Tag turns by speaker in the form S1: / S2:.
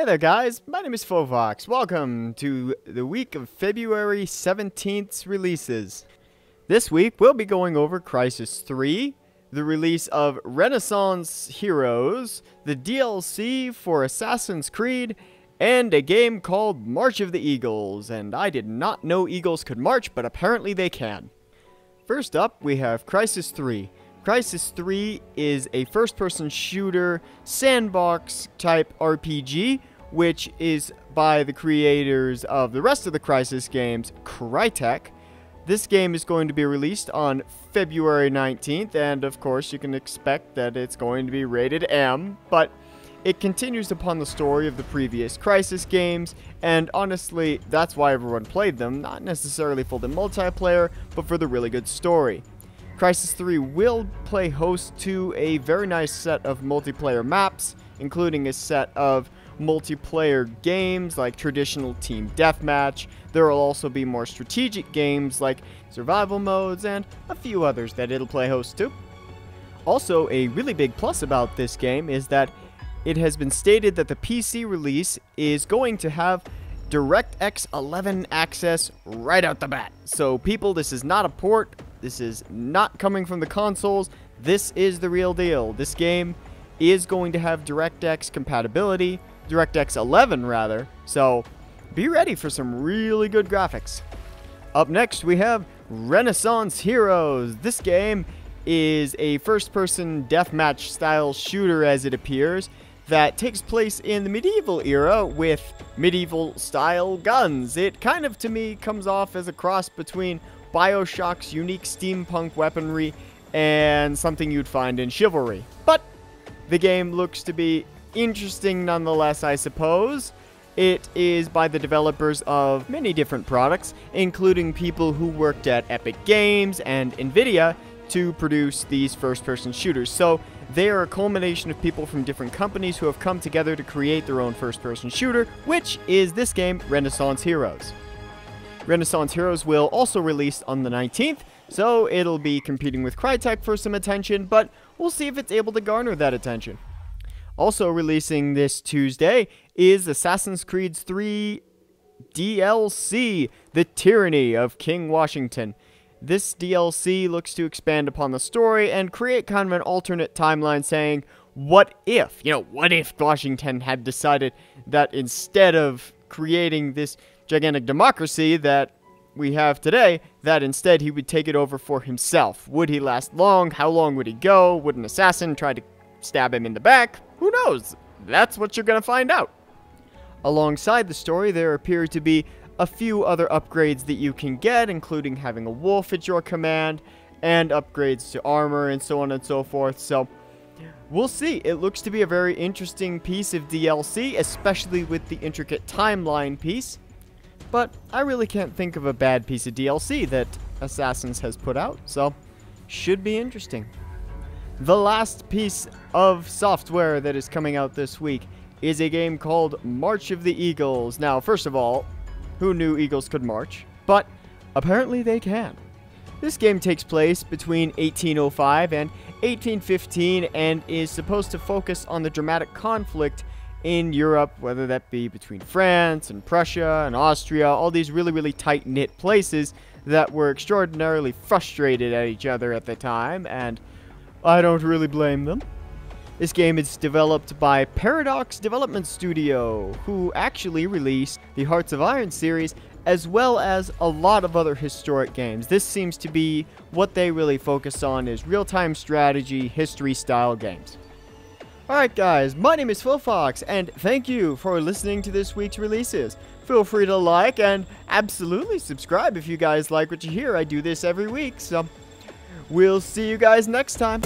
S1: Hey there guys, my name is Fovox. Welcome to the week of February 17th's releases. This week we'll be going over Crysis 3, the release of Renaissance Heroes, the DLC for Assassin's Creed, and a game called March of the Eagles. And I did not know eagles could march, but apparently they can. First up, we have Crysis 3. Crysis 3 is a first-person shooter, sandbox-type RPG, which is by the creators of the rest of the Crysis games, Crytek. This game is going to be released on February 19th, and of course you can expect that it's going to be rated M, but it continues upon the story of the previous Crysis games, and honestly, that's why everyone played them, not necessarily for the multiplayer, but for the really good story. Crysis 3 will play host to a very nice set of multiplayer maps, including a set of multiplayer games like traditional team deathmatch. There will also be more strategic games like survival modes and a few others that it'll play host to. Also, a really big plus about this game is that it has been stated that the PC release is going to have DirectX 11 access right out the bat. So people, this is not a port. This is not coming from the consoles. This is the real deal. This game is going to have DirectX compatibility, DirectX 11 rather, so be ready for some really good graphics. Up next we have Renaissance Heroes. This game is a first-person deathmatch style shooter, as it appears, that takes place in the medieval era with medieval style guns. It kind of, to me, comes off as a cross between BioShock's unique steampunk weaponry and something you'd find in Chivalry. But the game looks to be interesting nonetheless, I suppose. It is by the developers of many different products, including people who worked at Epic Games and Nvidia to produce these first-person shooters. So they are a culmination of people from different companies who have come together to create their own first-person shooter, which is this game, Renaissance Heroes. Renaissance Heroes will also release on the 19th, so it'll be competing with Crytek for some attention, but we'll see if it's able to garner that attention. Also releasing this Tuesday is Assassin's Creed 3 DLC, The Tyranny of King Washington. This DLC looks to expand upon the story and create kind of an alternate timeline saying, what if Washington had decided that instead of creating this gigantic democracy that we have today, that instead he would take it over for himself. Would he last long? How long would he go? Would an assassin try to stab him in the back? Who knows? That's what you're gonna find out. Alongside the story, there appear to be a few other upgrades that you can get, including having a wolf at your command, and upgrades to armor, and so on and so forth. So, we'll see. It looks to be a very interesting piece of DLC, especially with the intricate timeline piece. But I really can't think of a bad piece of DLC that Assassins has put out, so should be interesting. The last piece of software that is coming out this week is a game called March of the Eagles. Now, first of all, who knew eagles could march? But apparently they can. This game takes place between 1805 and 1815 and is supposed to focus on the dramatic conflict in Europe, whether that be between France and Prussia and Austria, all these really tight-knit places that were extraordinarily frustrated at each other at the time, and I don't really blame them. This game is developed by Paradox Development Studio, who actually released the Hearts of Iron series, as well as a lot of other historic games. This seems to be what they really focus on, is real-time strategy, history-style games. Alright guys, my name is Fovox, and thank you for listening to this week's releases. Feel free to like and absolutely subscribe if you guys like what you hear. I do this every week, so we'll see you guys next time.